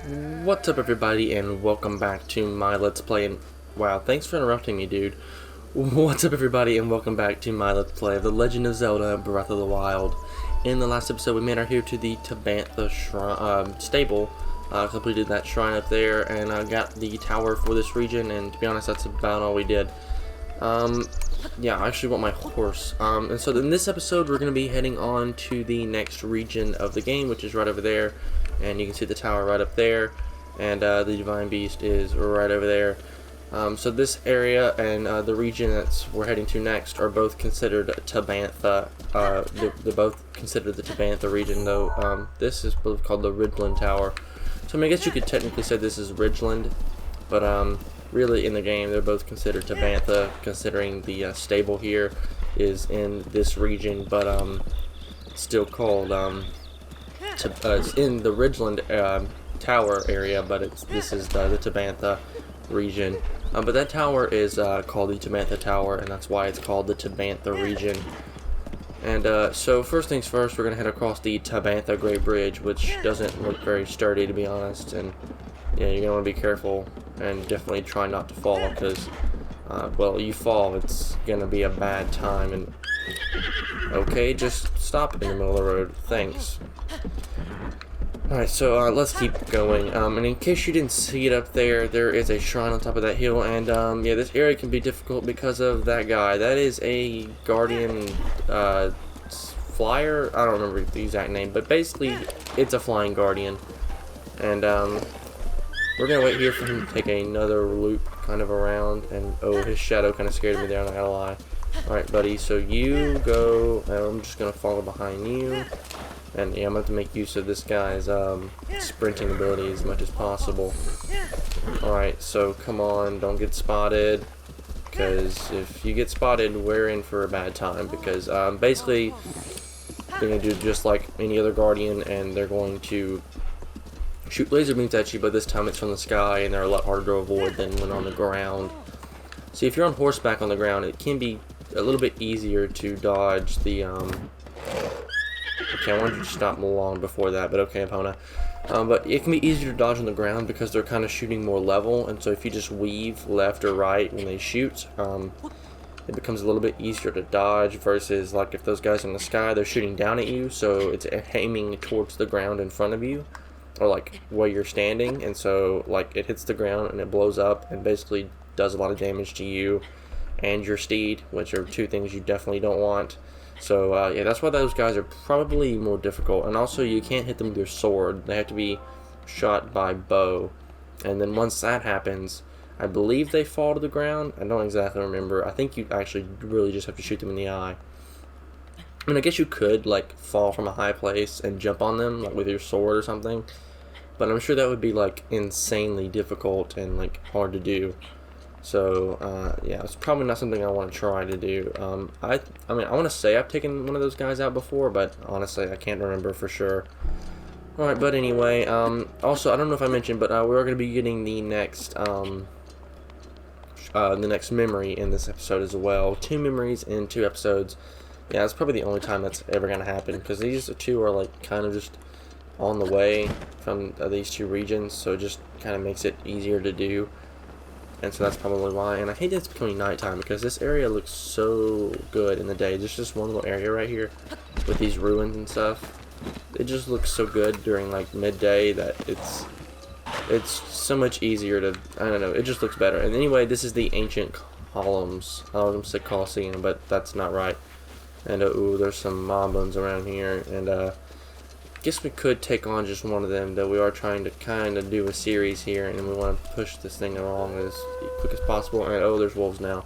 What's up everybody and welcome back to my Let's Play and wow, thanks for interrupting me, dude. What's up everybody and welcome back to my Let's Play of The Legend of Zelda Breath of the Wild. In the last episode we made our here to the Tabantha stable, completed that shrine up there and got the tower for this region, and to be honest that's about all we did. Yeah, I actually want my horse. And so in this episode we're going to be heading on to the next region of the game, which is right over there. And you can see the tower right up there, and the Divine Beast is right over there. So this area and the region that we're heading to next are both considered Tabantha. They're both considered the Tabantha region, though this is both called the Ridgeland Tower. So I mean, I guess you could technically say this is Ridgeland, but really in the game they're both considered Tabantha, considering the stable here is in this region, but still called it's in the Ridgeland tower area, but this is the Tabantha region. But that tower is called the Tabantha Tower, and that's why it's called the Tabantha region. And so first things first, we're going to head across the Tabantha Great Bridge, which doesn't look very sturdy, to be honest. And yeah, you're going to want to be careful and definitely try not to fall, because well, you fall, it's going to be a bad time. And okay, just stop in the middle of the road. Thanks. Alright, so let's keep going. And in case you didn't see it up there, there is a shrine on top of that hill, and yeah, this area can be difficult because of that guy. That is a guardian flyer. I don't remember the exact name, but basically it's a flying guardian. And we're gonna wait here for him to take another loop kind of around, and oh, his shadow kind of scared me there, I'm not gonna lie. Alright, buddy, so you go, and I'm just gonna follow behind you. And yeah, I'm going to have to make use of this guy's sprinting ability as much as possible. Alright, so come on, don't get spotted, because if you get spotted, we're in for a bad time, because basically they're going to do just like any other guardian, and they're going to shoot laser beams at you, but this time it's from the sky, and they're a lot harder to avoid than when on the ground. See, if you're on horseback on the ground, it can be a little bit easier to dodge the okay, I wanted you to stop long before that, but okay, Epona. But it can be easier to dodge on the ground because they're kind of shooting more level, and so if you just weave left or right when they shoot, it becomes a little bit easier to dodge, versus like if those guys are in the sky, they're shooting down at you, so it's aiming towards the ground in front of you, or like where you're standing, and so like it hits the ground and it blows up and basically does a lot of damage to you and your steed, which are two things you definitely don't want. So yeah, that's why those guys are probably more difficult. And also, you can't hit them with your sword. They have to be shot by bow. And then once that happens, I believe they fall to the ground. I don't exactly remember. I think you actually really just have to shoot them in the eye. I mean, I guess you could like fall from a high place and jump on them like with your sword or something, but I'm sure that would be like insanely difficult and like hard to do. So yeah, it's probably not something I want to try to do. I mean, I want to say I've taken one of those guys out before, but honestly I can't remember for sure. Alright, but anyway, also I don't know if I mentioned, but we are going to be getting the next memory in this episode as well. 2 memories in 2 episodes. Yeah, it's probably the only time that's ever going to happen, because these two are like kind of just on the way from these 2 regions, so it just kind of makes it easier to do. And so that's probably why. And I hate that it's becoming nighttime, because this area looks so good in the day. There's just one little area right here with these ruins and stuff. It just looks so good during like midday that it's so much easier to, I don't know, it just looks better. And anyway, this is the ancient columns. I was going to say Colosseum, but that's not right. And ooh, there's some mob bones around here, and guess we could take on just one of them, though we are trying to kind of do a series here, and we want to push this thing along as quick as possible. And oh, there's wolves now.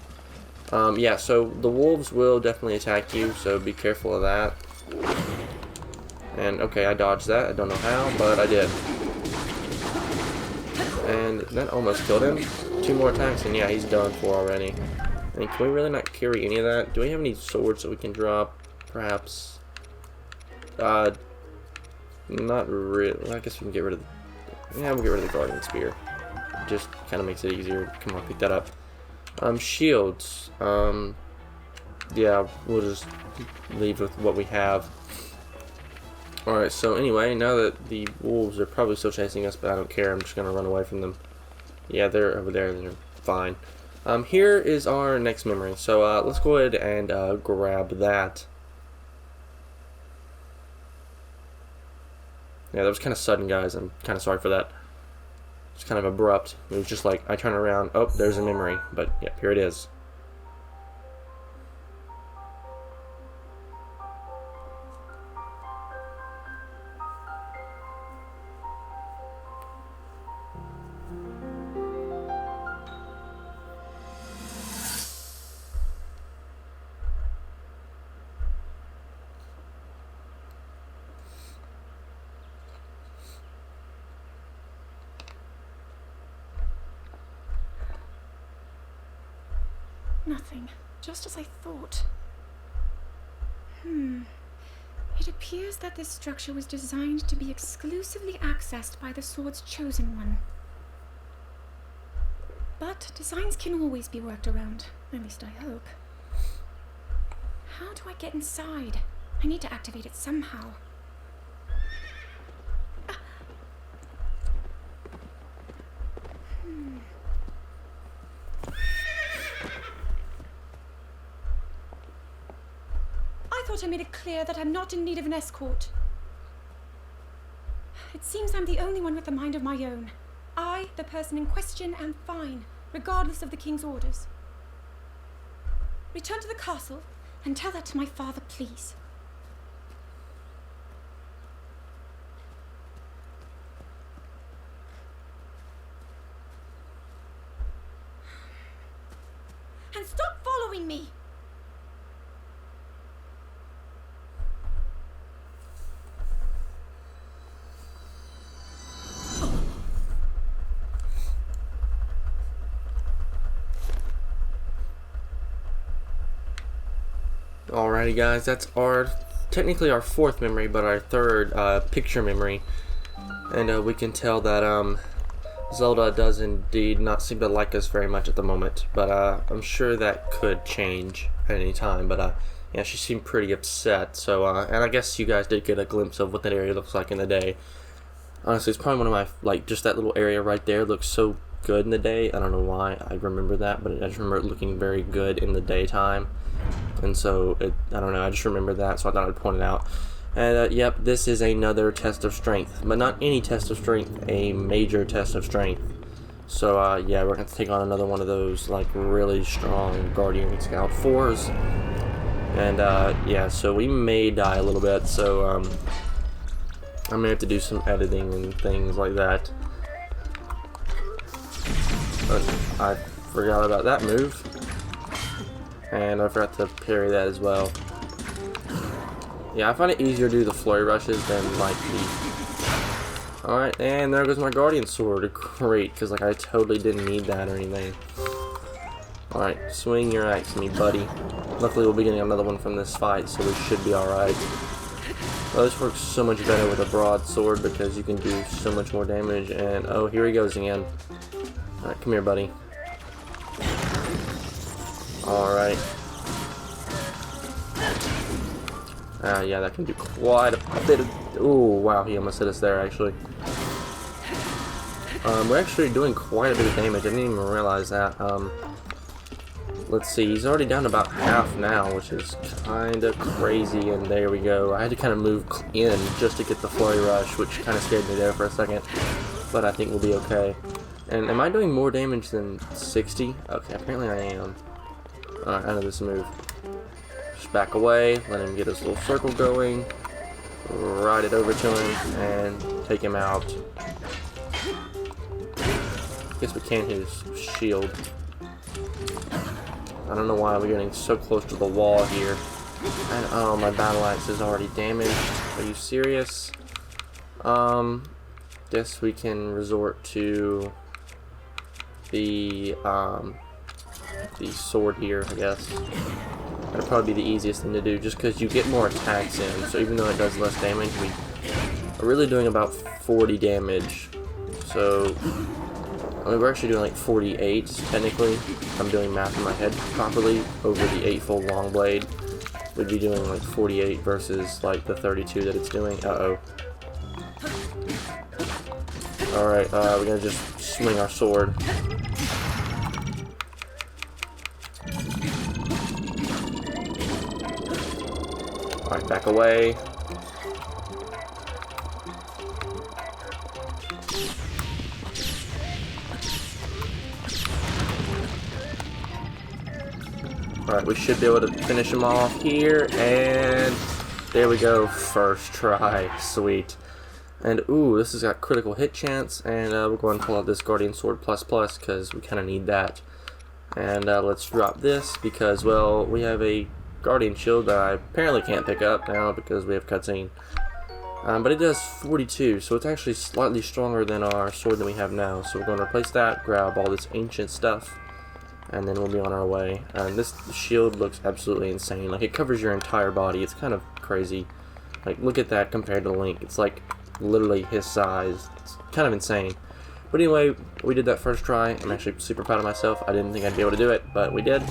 Yeah, so the wolves will definitely attack you, so be careful of that. And okay, I dodged that. I don't know how, but I did. And that almost killed him. 2 more attacks, and yeah, he's done for already. And can we really not carry any of that? Do we have any swords that we can drop? Perhaps. Not really. I guess we can get rid of yeah, we'll get rid of the Guardian Spear. Just kind of makes it easier. Come on, pick that up. Shields. Yeah, we'll just leave with what we have. Alright, so anyway, now that the wolves are probably still chasing us, but I don't care, I'm just gonna run away from them. Yeah, they're over there, they're fine. Here is our next memory, so let's go ahead and grab that. Yeah, that was kind of sudden, guys, I'm kind of sorry for that. It's kind of abrupt. It was just like, I turn around, oh, there's a memory, but yeah, here it is. Nothing. Just as I thought. It appears that this structure was designed to be exclusively accessed by the sword's chosen one. But designs can always be worked around. At least I hope. How do I get inside? I need to activate it somehow. I thought I made it clear that I'm not in need of an escort. It seems I'm the only one with a mind of my own. I, the person in question, am fine, regardless of the king's orders. Return to the castle and tell that to my father, please. And stop following me! Alrighty guys, that's technically our fourth memory, but our third picture memory. And we can tell that Zelda does indeed not seem to like us very much at the moment, but I'm sure that could change at any time. But yeah, she seemed pretty upset, so and I guess you guys did get a glimpse of what that area looks like in the day. Honestly, it's probably one of my, like, just that little area right there looks so good in the day. I don't know why I remember that, but I just remember it looking very good in the daytime. And so, I don't know, I just remember that, so I thought I'd point it out. And, yep, this is another test of strength. But not any test of strength, a major test of strength. So, yeah, we're going to have to take on another one of those, like, really strong Guardian Scout 4s. And, yeah, so we may die a little bit, so, I'm going to have to do some editing and things like that. But I forgot about that move. And I forgot to parry that as well. Yeah, I find it easier to do the flurry rushes than like the... Alright, and there goes my Guardian Sword. Great, because like I totally didn't need that or anything. Alright, swing your axe at me, buddy. Luckily we'll be getting another one from this fight, so we should be alright. Well, this works so much better with a broadsword because you can do so much more damage. And oh, here he goes again. Alright, come here, buddy. Alright. Yeah, that can do quite a bit of... Ooh, wow, he almost hit us there, actually. We're actually doing quite a bit of damage. I didn't even realize that. Let's see, he's already down about half now, which is kind of crazy, and there we go. I had to kind of move in just to get the flurry rush, which kind of scared me there for a second, but I think we'll be okay. And am I doing more damage than 60? Okay, apparently I am. Alright, I know this move. Just back away, let him get his little circle going, ride it over to him, and take him out. Guess we can't hit his shield. I don't know why we're getting so close to the wall here. And oh, my battle axe is already damaged. Are you serious? Guess we can resort to the sword here, I guess. That'd probably be the easiest thing to do, just because you get more attacks in. So even though it does less damage, we are really doing about 40 damage. So I mean, we're actually doing like 48, technically. I'm doing math in my head properly over the 8-fold long blade. we'd be doing like 48 versus like the 32 that it's doing. Uh-oh. Alright, we're gonna just swing our sword. Alright, back away. Alright, we should be able to finish him off here, and there we go, first try, sweet. And ooh, this has got critical hit chance, and we'll go ahead and pull out this Guardian Sword Plus Plus, because we kind of need that. And let's drop this, because, well, we have a Guardian Shield that I apparently can't pick up now, because we have cutscene. But it does 42, so it's actually slightly stronger than our sword that we have now. So we're going to replace that, grab all this ancient stuff, and then we'll be on our way. And this shield looks absolutely insane. Like, it covers your entire body. It's kind of crazy. Like, look at that compared to Link. It's like literally his size. It's kind of insane. But anyway, we did that first try. I'm actually super proud of myself. I didn't think I'd be able to do it, but we did.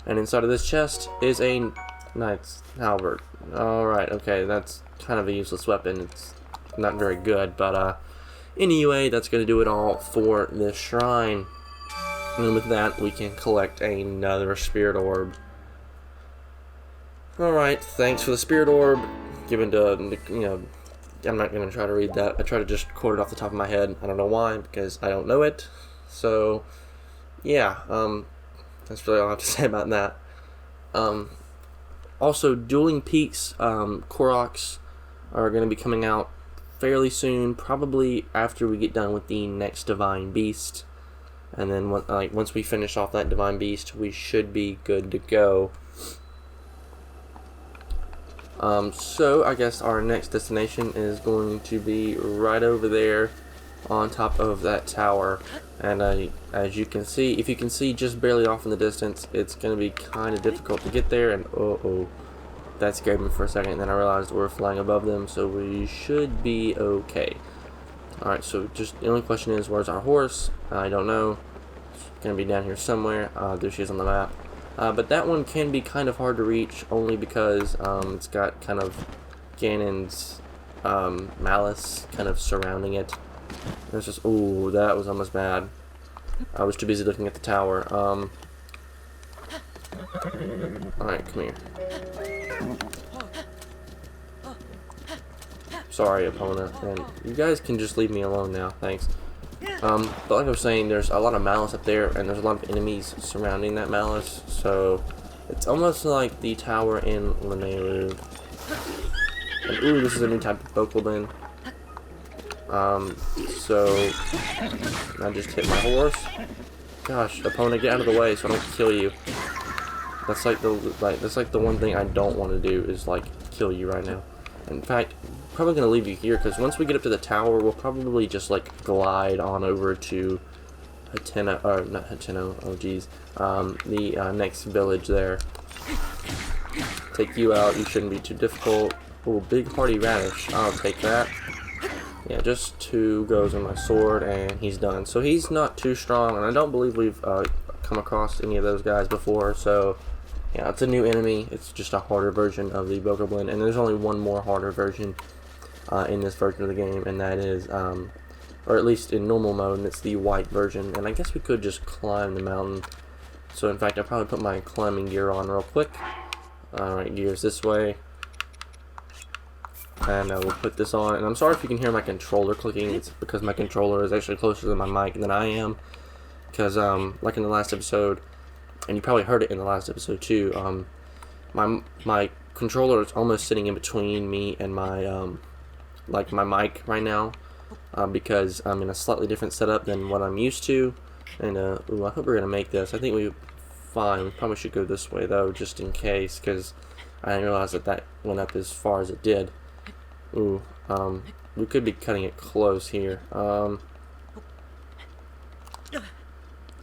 And inside of this chest is a knight's halberd. Alright, okay, that's kind of a useless weapon. It's not very good, but anyway, that's going to do it all for this shrine. And with that, we can collect another spirit orb. Alright, thanks for the spirit orb. Given to, you know, I'm not going to try to read that. I try to just quote it off the top of my head. I don't know why, because I don't know it. So, yeah, that's really all I have to say about that. Also, Dueling Peaks Koroks are going to be coming out fairly soon, probably after we get done with the next Divine Beast. And then once we finish off that Divine Beast, we should be good to go. So I guess our next destination is going to be right over there on top of that tower. And as you can see, if you can see just barely off in the distance, it's going to be kind of difficult to get there. And that scared me for a second, and then I realized we're flying above them, so we should be okay. Alright, so just the only question is, where's our horse? I don't know. It's going to be down here somewhere. There she is on the map. But that one can be kind of hard to reach, only because it's got kind of Ganon's malice kind of surrounding it. It's just, ooh, that was almost bad. I was too busy looking at the tower. Alright, come here. Sorry, opponent, and you guys can just leave me alone now, thanks. But like I was saying, there's a lot of malice up there, and there's a lot of enemies surrounding that malice, so it's almost like the tower in Lanayru. And ooh, this is a new type of Bokoblin. So I just hit my horse. Gosh, opponent, get out of the way so I don't kill you. That's like the one thing I don't want to do is like kill you right now. In fact, probably gonna leave you here because once we get up to the tower, we'll probably just like glide on over to Hateno, or not Hateno, oh geez, the next village there. Take you out. You shouldn't be too difficult. Oh, big hearty radish. I'll take that. Yeah, just 2 goes on my sword and he's done. So he's not too strong, and I don't believe we've come across any of those guys before. So yeah, it's a new enemy. It's just a harder version of the Bokoblin, and there's only one more harder version in this version of the game, and that is, or at least in normal mode, and it's the white version. And I guess we could just climb the mountain. So in fact, I'll probably put my climbing gear on real quick. Alright, gears this way. And we'll put this on. And I'm sorry if you can hear my controller clicking. It's because my controller is actually closer to my mic than I am. Because, like in the last episode, and you probably heard it in the last episode too, my controller is almost sitting in between me and my, like my mic right now. Because I'm in a slightly different setup than what I'm used to. And, ooh, I hope we're going to make this. I think we're fine. We probably should go this way though, just in case, because I didn't realize that went up as far as it did. Ooh, we could be cutting it close here.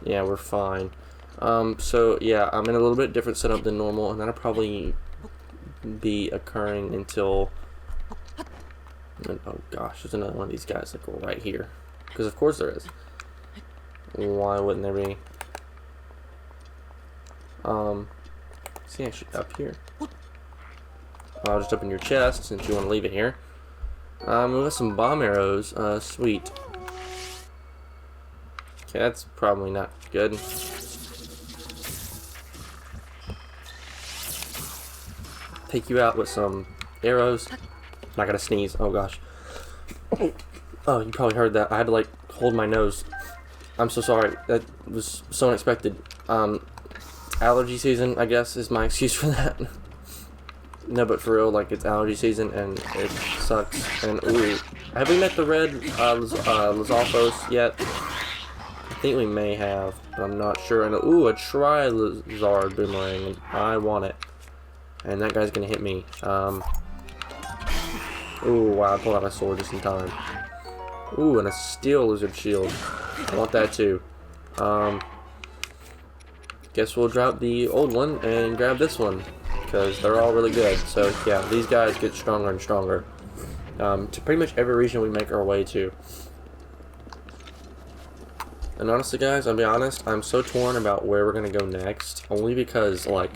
Yeah, we're fine. So yeah, I'm in a little bit different setup than normal, and that'll probably be occurring until, oh gosh, there's another one of these guys like right here, because of course there is. Why wouldn't there be? Is he actually up here? I'll just open your chest since you want to leave it here. We got some bomb arrows. Sweet. Okay, that's probably not good. Take you out with some arrows. Not gonna sneeze. Oh gosh. Oh, you probably heard that. I had to like hold my nose. I'm so sorry. That was so unexpected. Allergy season, I guess, is my excuse for that. No, but for real, like, it's allergy season and it sucks. And ooh, have we met the red Lizalfos yet? I think we may have, but I'm not sure. And ooh, a Tri-Lizard boomerang, and I want it. And that guy's gonna hit me. Ooh, wow, I pulled out my sword just in time. Ooh, and a steel lizard shield. I want that too. Guess we'll drop the old one and grab this one, because they're all really good. So yeah, these guys get stronger and stronger. To pretty much every region we make our way to. And honestly guys, I'll be honest, I'm so torn about where we're gonna go next, only because like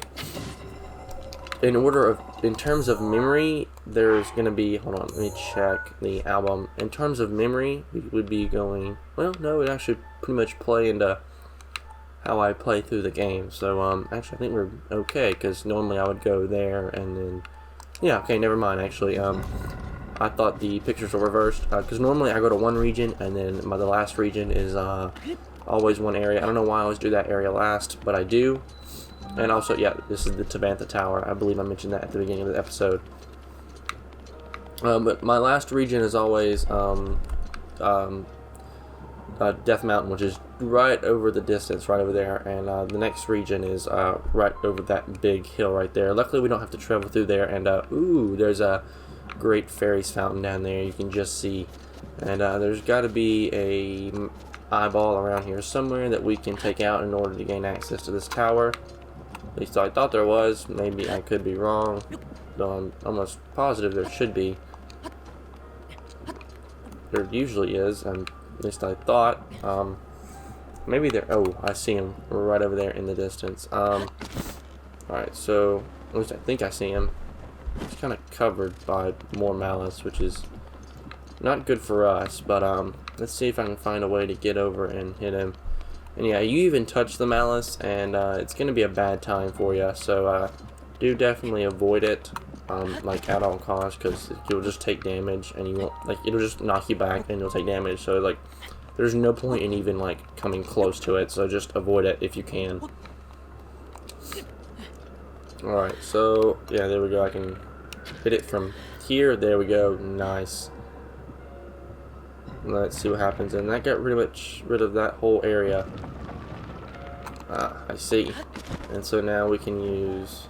in terms of memory, there's gonna be, hold on, let me check the album. In terms of memory, we would be going, well, no, it actually pretty much play into how I play through the game. So actually I think we're okay, because normally I would go there and then, yeah, okay, never mind. Actually, I thought the pictures were reversed, because normally I go to one region and then the last region is always one area. I don't know why I always do that area last, but I do. And also, yeah, this is the Tabantha Tower. I believe I mentioned that at the beginning of the episode. But my last region is always Death Mountain, which is right over the distance, right over there. And the next region is right over that big hill right there. Luckily, we don't have to travel through there. And, ooh, there's a great fairies fountain down there you can just see. And there's got to be a eyeball around here somewhere that we can take out in order to gain access to this tower. At least I thought there was. Maybe I could be wrong, though I'm almost positive there should be. There usually is, and at least I thought. Maybe there. Oh, I see him right over there in the distance. Alright, so at least I think I see him. He's kind of covered by more malice, which is not good for us. But let's see if I can find a way to get over and hit him. And yeah, you even touch the malice, and it's going to be a bad time for you. So do definitely avoid it, like at all costs, because you'll just take damage, and you won't, like, it'll just knock you back, and you'll take damage. So like, there's no point in even like coming close to it. So just avoid it if you can. All right, so yeah, there we go. I can hit it from here. There we go. Nice. Let's see what happens, and that got pretty much rid of that whole area. I see. And so now we can use...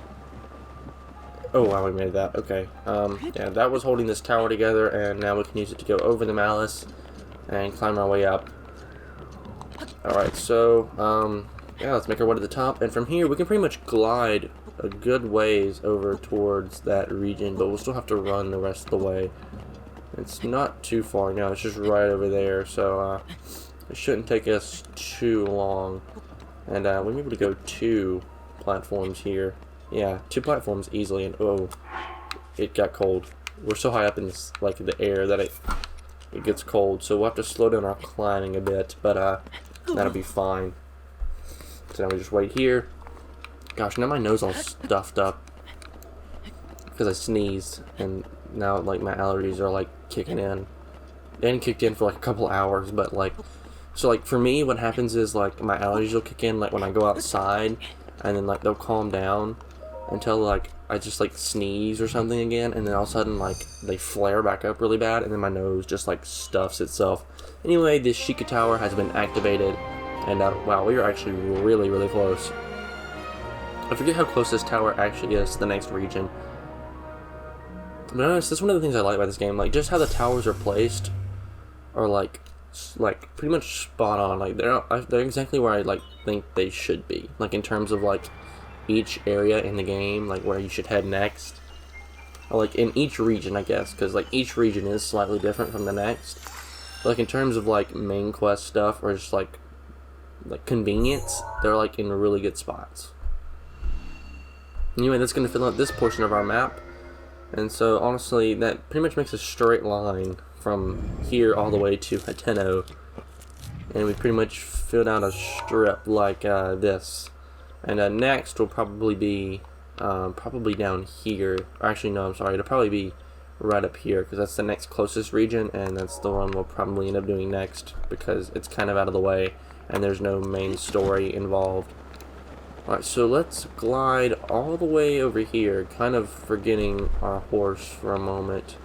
Oh wow, we made that. Okay. Yeah, that was holding this tower together, and now we can use it to go over the malice and climb our way up. Alright, so yeah, let's make our way to the top, and from here we can pretty much glide a good ways over towards that region, but we'll still have to run the rest of the way. It's not too far now, it's just right over there, so it shouldn't take us too long. And we'll be able to go 2 platforms here. Yeah, 2 platforms easily, and oh, it got cold. We're so high up in this, like, the air that it gets cold, so we'll have to slow down our climbing a bit, but that'll be fine. So now we just wait here. Gosh, now my nose all stuffed up because I sneezed, and now like my allergies are like kicking in. They hadn't kicked in for like a couple hours, but like, so like for me what happens is like my allergies will kick in like when I go outside, and then like they'll calm down until like I just like sneeze or something again, and then all of a sudden like they flare back up really bad, and then my nose just like stuffs itself. Anyway, this Sheikah Tower has been activated, and wow, we are actually really close. I forget how close this tower actually is to the next region. To be honest, that's one of the things I like about this game. Like, just how the towers are placed are like pretty much spot on. Like, they're exactly where I like think they should be. Like, in terms of like each area in the game, like where you should head next. Or, like in each region, I guess, because like each region is slightly different from the next. But, like in terms of like main quest stuff or just like convenience, they're like in really good spots. Anyway, that's going to fill out this portion of our map. And so honestly, that pretty much makes a straight line from here all the way to Hateno. And we pretty much filled out a strip like this. And next will probably be probably down here. Or actually, no, I'm sorry. It'll probably be right up here because that's the next closest region, and that's the one we'll probably end up doing next because it's kind of out of the way and there's no main story involved. Alright, so let's glide all the way over here, kind of forgetting our horse for a moment.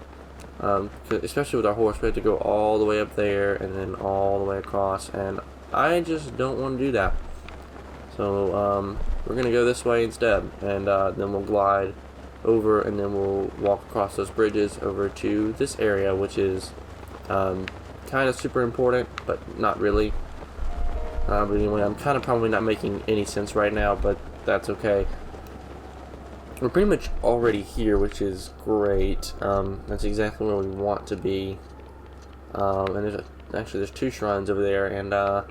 Especially with our horse, we have to go all the way up there and then all the way across, and I just don't want to do that. So we're going to go this way instead, and then we'll glide over, and then we'll walk across those bridges over to this area, which is kind of super important, but not really. But anyway, I'm kind of probably not making any sense right now, but that's okay. We're pretty much already here, which is great. That's exactly where we want to be. And there's two shrines over there, and yeah,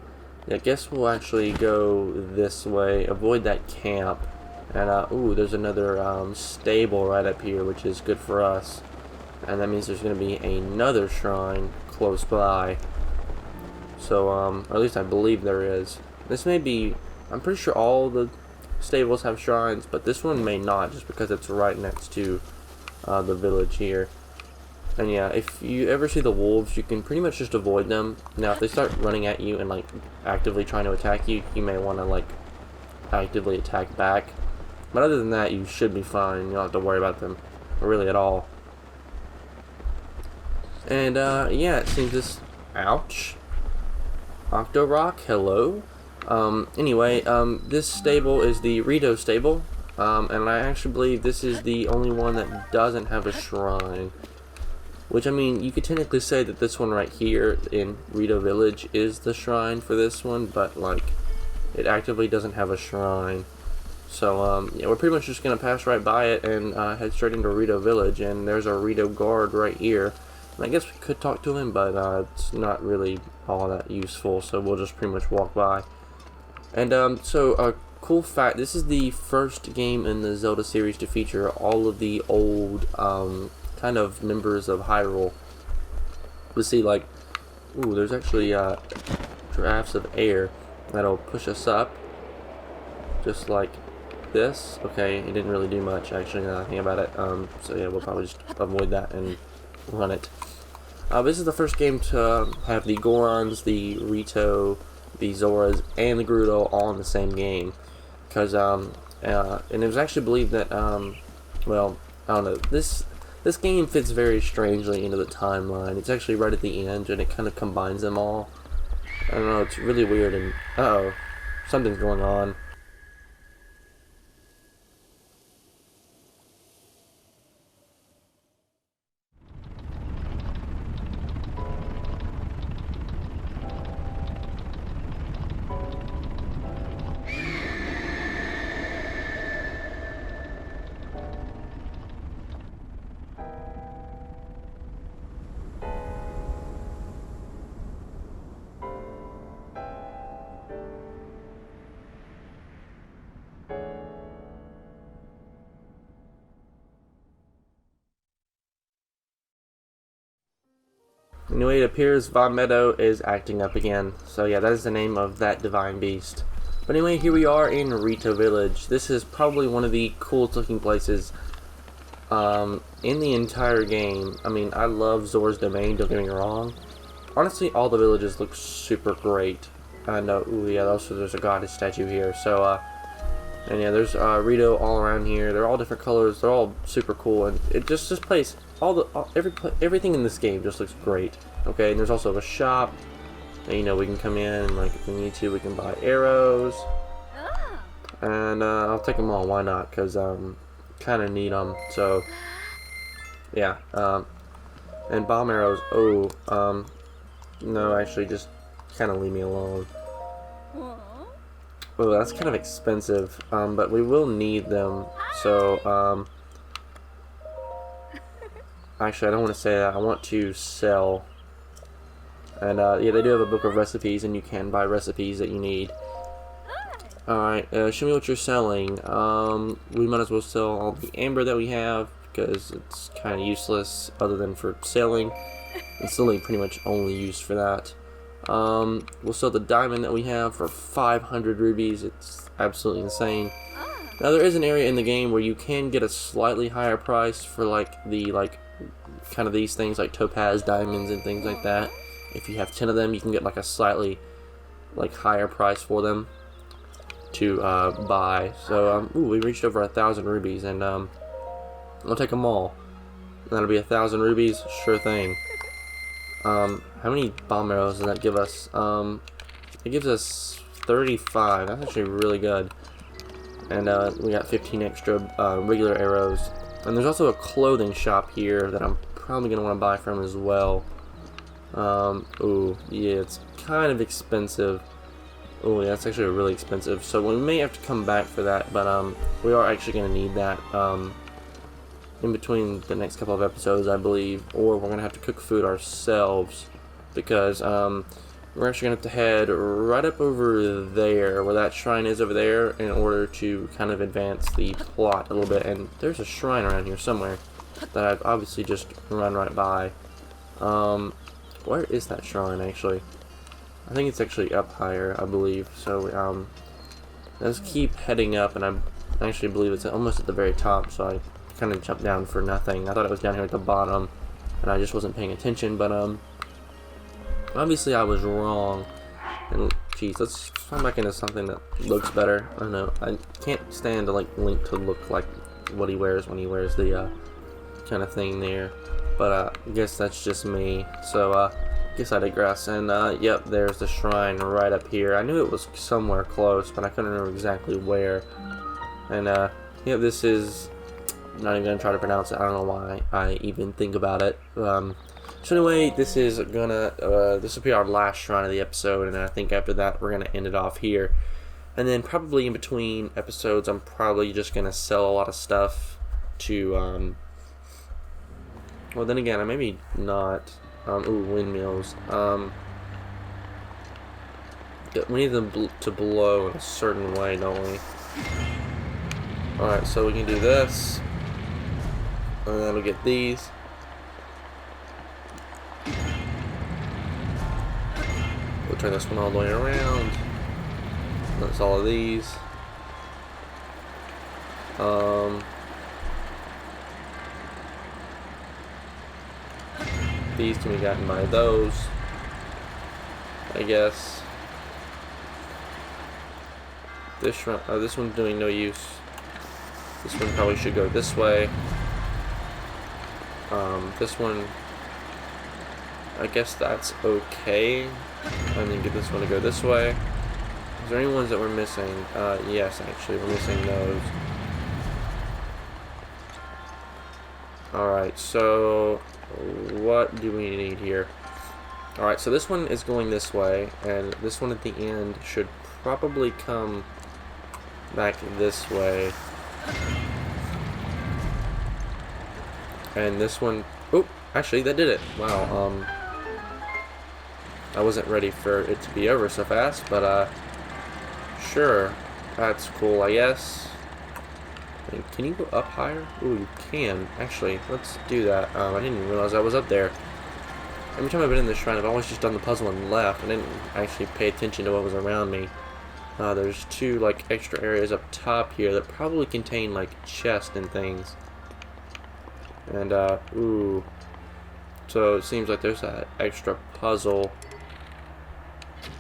I guess we'll actually go this way, avoid that camp. And ooh, there's another stable right up here, which is good for us. And that means there's going to be another shrine close by. So, or at least I believe there is. This may be, I'm pretty sure all the stables have shrines, but this one may not, just because it's right next to the village here. And yeah, if you ever see the wolves, you can pretty much just avoid them. Now, if they start running at you and like actively trying to attack you, you may want to like actively attack back. But other than that, you should be fine. You don't have to worry about them really at all. And yeah, it seems this. Ouch. Octorock, hello. Anyway, this stable is the Rito stable, and I actually believe this is the only one that doesn't have a shrine. Which, I mean, you could technically say that this one right here in Rito Village is the shrine for this one, but, like, it actively doesn't have a shrine. So, yeah, we're pretty much just going to pass right by it and head straight into Rito Village, and there's a Rito guard right here. And I guess we could talk to him, but it's not really all that useful, so we'll just pretty much walk by. And so a cool fact, this is the first game in the Zelda series to feature all of the old kind of members of Hyrule. We'll see, like, ooh, there's actually drafts of air that'll push us up, just like this. Okay, it didn't really do much, actually, now that I think about it. So yeah, we'll probably just avoid that and run it. This is the first game to have the Gorons, the Rito, the Zoras, and the Gerudo all in the same game. Because, and it was actually believed that, well, I don't know, this game fits very strangely into the timeline. It's actually right at the end, and it kind of combines them all. I don't know, it's really weird, and, uh-oh, something's going on. Anyway, it appears Von Meadow is acting up again. So yeah, that is the name of that divine beast. But anyway, here we are in Rito Village. This is probably one of the coolest looking places in the entire game. I mean, I love Zora's Domain, don't get me wrong. Honestly, all the villages look super great. And, ooh, yeah, also there's a goddess statue here. So, and yeah, there's Rito all around here. They're all different colors. They're all super cool. And it just, this place, everything in this game just looks great. Okay, and there's also a shop. And, you know, we can come in and, like, if we need to, we can buy arrows. And I'll take them all. Why not? Because kind of need them. So yeah. And bomb arrows. Oh. No, actually, just kind of leave me alone. Oh, that's kind of expensive. But we will need them. So actually, I don't want to say that. I want to sell. And yeah, they do have a book of recipes, and you can buy recipes that you need. Alright, show me what you're selling. We might as well sell all the amber that we have, because it's kind of useless other than for sailing. It's literally pretty much only used for that. We'll sell the diamond that we have for 500 rubies. It's absolutely insane. Now there is an area in the game where you can get a slightly higher price for kind of these things like topaz diamonds and things like that. If you have 10 of them, you can get like a slightly higher price for them to buy. So ooh, we reached over 1,000 rubies, and I'll take them all. That'll be 1,000 rubies, sure thing. How many bomb arrows does that give us? It gives us 35. That's actually really good. And we got 15 extra regular arrows. And there's also a clothing shop here that I'm probably gonna want to buy from as well. Ooh, yeah, it's kind of expensive. Oh, yeah, it's actually really expensive. So we may have to come back for that, but we are actually gonna need that in between the next couple of episodes, I believe, or we're gonna have to cook food ourselves, because we're actually gonna have to head right up over there, where that shrine is over there, in order to kind of advance the plot a little bit. And there's a shrine around here somewhere that I've obviously just run right by. Where is that shrine actually? I think it's actually up higher, I believe. So let's keep heading up, and I actually believe it's almost at the very top, so I kind of jumped down for nothing. I thought it was down here at the bottom, and I just wasn't paying attention, but obviously I was wrong. And geez, let's turn back into something that looks better. I don't know, I can't stand to Link to look like what he wears when he wears the kind of thing there, but I guess that's just me. So I guess I digress. And yep, there's the shrine right up here. I knew it was somewhere close, but I couldn't remember exactly where. And yeah, this is, I'm not even gonna try to pronounce it. I don't know why I even think about it. So anyway, this is gonna this will be our last shrine of the episode, and I think after that we're gonna end it off here. And then probably in between episodes, I'm probably just gonna sell a lot of stuff to well, then again, I maybe not. Ooh, windmills. We need them to blow in a certain way, don't we? Alright, so we can do this. And then we'll get these. We'll turn this one all the way around. That's all of these. These can be gotten by those, I guess. This one's doing no use. This one probably should go this way. This one, I guess that's okay. And then get this one to go this way. Is there any ones that we're missing? Yes, actually, we're missing those. Alright, so what do we need here? Alright, so this one is going this way, and this one at the end should probably come back this way. And this one, oh, actually that did it. Wow, I wasn't ready for it to be over so fast, but sure, that's cool, I guess. Can you go up higher? Ooh, you can. Actually, let's do that. I didn't even realize I was up there. Every time I've been in this shrine, I've always just done the puzzle and left. I didn't actually pay attention to what was around me. There's two, extra areas up top here that probably contain, chests and things. And, ooh. So it seems like there's that extra puzzle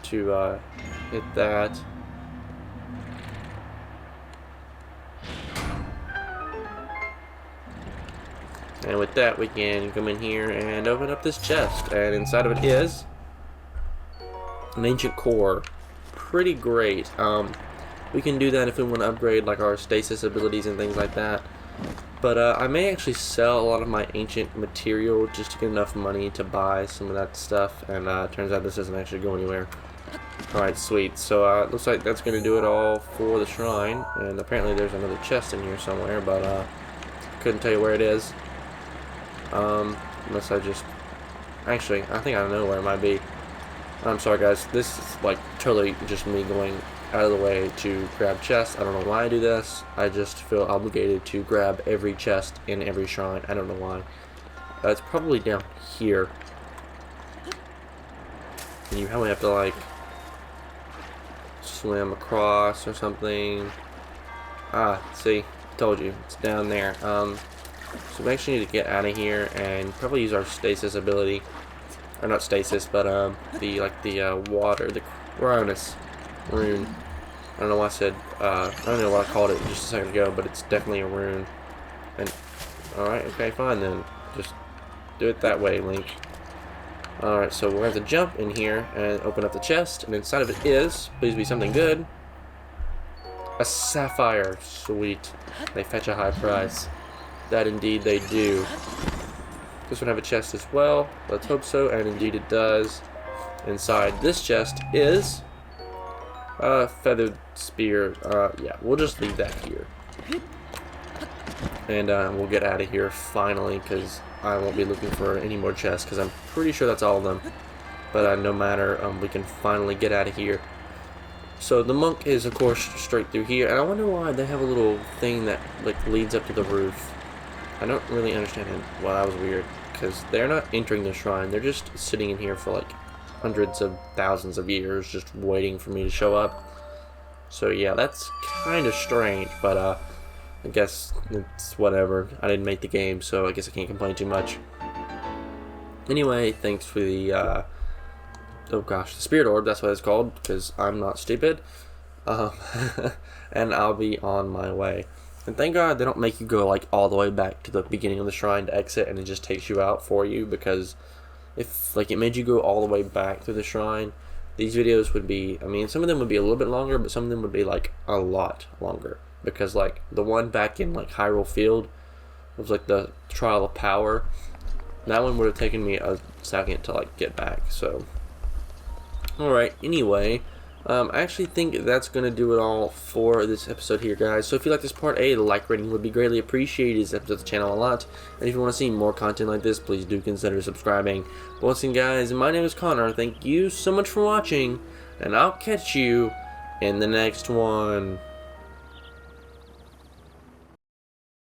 to, hit that. And with that, we can come in here and open up this chest. And inside of it is an ancient core. Pretty great. We can do that if we want to upgrade our stasis abilities and things like that. But I may actually sell a lot of my ancient material just to get enough money to buy some of that stuff. And turns out this doesn't actually go anywhere. Alright, sweet. So it looks like that's going to do it all for the shrine. And apparently there's another chest in here somewhere, but couldn't tell you where it is. Unless I just... Actually, I think I know where it might be. I'm sorry guys, this is like totally just me going out of the way to grab chests. I don't know why I do this. I just feel obligated to grab every chest in every shrine. I don't know why. It's probably down here. And you probably have to like swim across or something. Ah, see, told you, it's down there. So we actually need to get out of here and probably use our stasis ability. Or not stasis, but the water, the Cronus rune. I don't know why I said, I don't know what I called it just a second ago, but it's definitely a rune. And, alright, okay, fine then. Just do it that way, Link. Alright, so we're going to jump in here and open up the chest, and inside of it is, please be something good, a sapphire. Sweet. They fetch a high price. That indeed they do. This one have a chest as well. Let's hope so, and indeed it does. Inside this chest is a feathered spear. Yeah, we'll just leave that here. And we'll get out of here finally, because I won't be looking for any more chests, because I'm pretty sure that's all of them. But no matter, we can finally get out of here. So the monk is, of course, straight through here, and I wonder why they have a little thing that like leads up to the roof. I don't really understand it. Well, that was weird, because they're not entering the shrine. They're just sitting in here for like hundreds of thousands of years, just waiting for me to show up. So yeah, that's kind of strange, but I guess it's whatever. I didn't make the game, so I guess I can't complain too much. Anyway, thanks for the, oh gosh, the Spirit Orb, that's what it's called, because I'm not stupid. And I'll be on my way. And thank God they don't make you go like all the way back to the beginning of the shrine to exit, and it just takes you out for you, because if like it made you go all the way back through the shrine, these videos would be, I mean, some of them would be a little bit longer, but some of them would be like a lot longer, because like the one back in like Hyrule Field was like the Trial of Power. That one would have taken me a second to like get back. So alright, anyway, I actually think that's going to do it all for this episode here, guys. So if you like this part A, the like rating would be greatly appreciated. This helps the channel a lot. And if you want to see more content like this, please do consider subscribing. But once again, guys, my name is Connor. Thank you so much for watching, and I'll catch you in the next one.